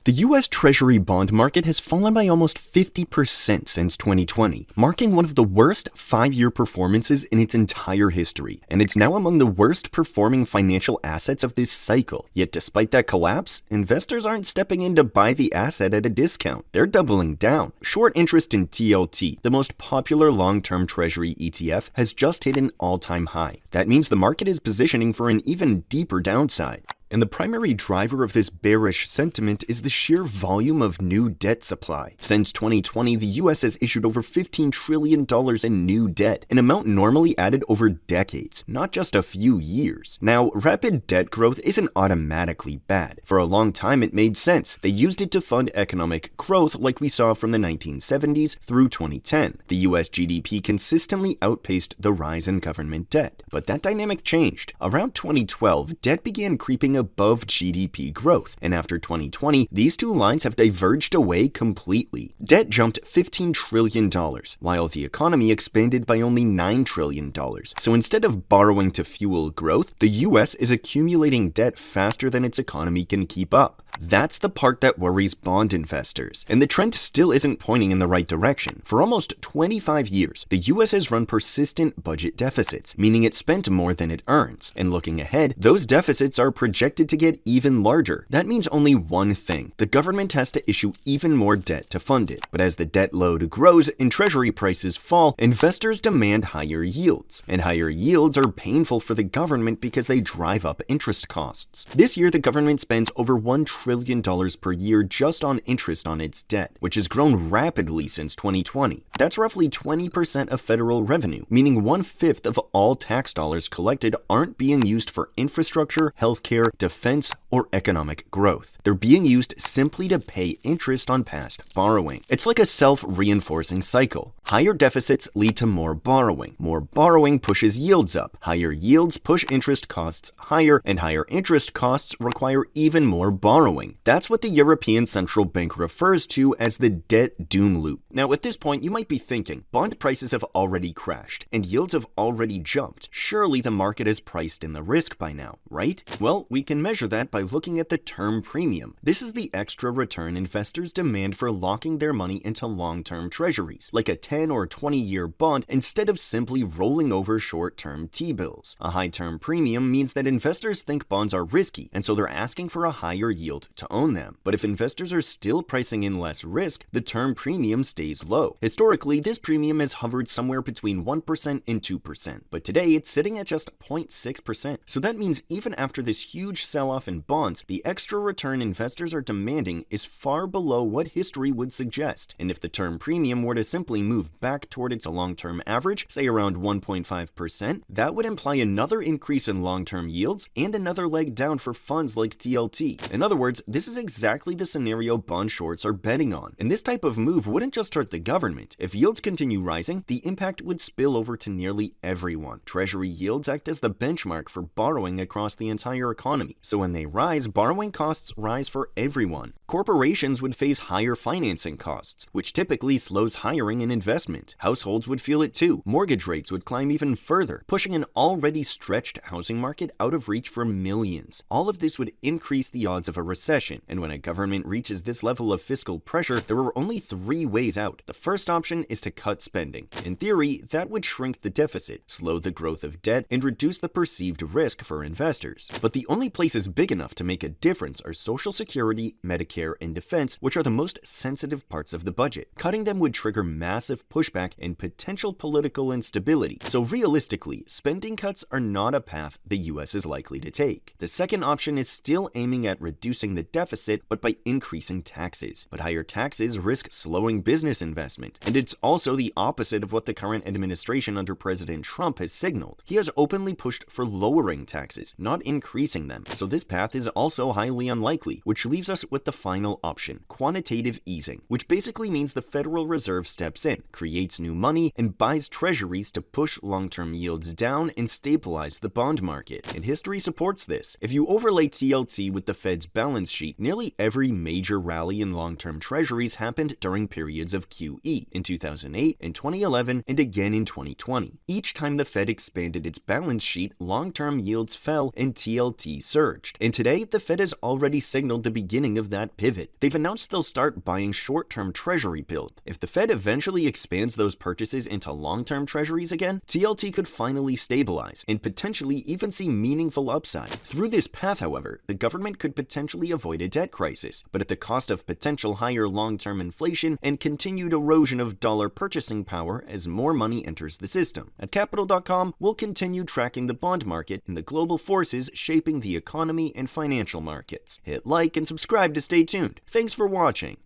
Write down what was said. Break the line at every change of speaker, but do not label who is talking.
The U.S. Treasury bond market has fallen by almost 50% since 2020, marking one of the worst 5-year performances in its entire history, and it's now among the worst performing financial assets of this cycle. Yet despite that collapse, investors aren't stepping in to buy the asset at a discount. They're doubling down. Short interest in TLT, the most popular long-term Treasury ETF, has just hit an all-time high. That means the market is positioning for an even deeper downside. And the primary driver of this bearish sentiment is the sheer volume of new debt supply. Since 2020, the US has issued over $15 trillion in new debt, an amount normally added over decades, not just a few years. Now, rapid debt growth isn't automatically bad. For a long time, it made sense. They used it to fund economic growth like we saw from the 1970s through 2010. The US GDP consistently outpaced the rise in government debt. But that dynamic changed. Around 2012, debt began creeping above GDP growth, and after 2020, these two lines have diverged away completely. Debt jumped $15 trillion, while the economy expanded by only $9 trillion. So instead of borrowing to fuel growth, the US is accumulating debt faster than its economy can keep up. That's the part that worries bond investors, and the trend still isn't pointing in the right direction. For almost 25 years, the US has run persistent budget deficits, meaning it spent more than it earns. And looking ahead, those deficits are projected to get even larger. That means only one thing: the government has to issue even more debt to fund it. But as the debt load grows and treasury prices fall, investors demand higher yields. And higher yields are painful for the government because they drive up interest costs. This year, the government spends over $1 trillion per year just on interest on its debt, which has grown rapidly since 2020. That's roughly 20% of federal revenue, meaning 1/5 of all tax dollars collected aren't being used for infrastructure, healthcare, defense, or economic growth. They're being used simply to pay interest on past borrowing. It's like a self-reinforcing cycle. Higher deficits lead to more borrowing. More borrowing pushes yields up. Higher yields push interest costs higher, and higher interest costs require even more borrowing. That's what the European Central Bank refers to as the debt doom loop. Now, at this point, you might be thinking, bond prices have already crashed, and yields have already jumped. Surely the market has priced in the risk by now, right? Well, we can measure that by looking at the term premium. This is the extra return investors demand for locking their money into long-term treasuries, like a 10 or 20-year bond, instead of simply rolling over short-term T-bills. A high term premium means that investors think bonds are risky, and so they're asking for a higher yield to own them. But if investors are still pricing in less risk, the term premium stays low. Historically, this premium has hovered somewhere between 1% and 2%, but today it's sitting at just 0.6%. So that means even after this huge sell-off in bonds, the extra return investors are demanding is far below what history would suggest. And if the term premium were to simply move back toward its long-term average, say around 1.5%, that would imply another increase in long-term yields and another leg down for funds like TLT. In other words, this is exactly the scenario bond shorts are betting on. And this type of move wouldn't just hurt the government. If yields continue rising, the impact would spill over to nearly everyone. Treasury yields act as the benchmark for borrowing across the entire economy. So when they rise, borrowing costs rise for everyone. Corporations would face higher financing costs, which typically slows hiring and investment. Households would feel it too. Mortgage rates would climb even further, pushing an already stretched housing market out of reach for millions. All of this would increase the odds of a recession, and when a government reaches this level of fiscal pressure, there are only 3 ways out. The first option is to cut spending. In theory, that would shrink the deficit, slow the growth of debt, and reduce the perceived risk for investors. But the only places big enough to make a difference are Social Security, Medicare, and defense, which are the most sensitive parts of the budget. Cutting them would trigger massive pushback and potential political instability. So realistically, spending cuts are not a path the US is likely to take. The second option is still aiming at reducing the deficit, but by increasing taxes. But higher taxes risk slowing business investment. And it's also the opposite of what the current administration under President Trump has signaled. He has openly pushed for lowering taxes, not increasing them. So this path is also highly unlikely, which leaves us with the final option: quantitative easing, which basically means the Federal Reserve steps in, creates new money, and buys treasuries to push long-term yields down and stabilize the bond market. And history supports this. If you overlay TLT with the Fed's balance sheet, nearly every major rally in long-term treasuries happened during periods of QE in 2008, in 2011, and again in 2020. Each time the Fed expanded its balance sheet, long-term yields fell and TLT surged. And today, the Fed has already signaled the beginning of that pivot. They've announced they'll start buying short-term Treasury bills. If the Fed eventually expands those purchases into long-term Treasuries again, TLT could finally stabilize and potentially even see meaningful upside. Through this path, however, the government could potentially avoid a debt crisis, but at the cost of potential higher long-term inflation and continued erosion of dollar purchasing power as more money enters the system. At Capital.com, we'll continue tracking the bond market and the global forces shaping the economy and financial markets. Hit like and subscribe to stay tuned. Thanks for watching.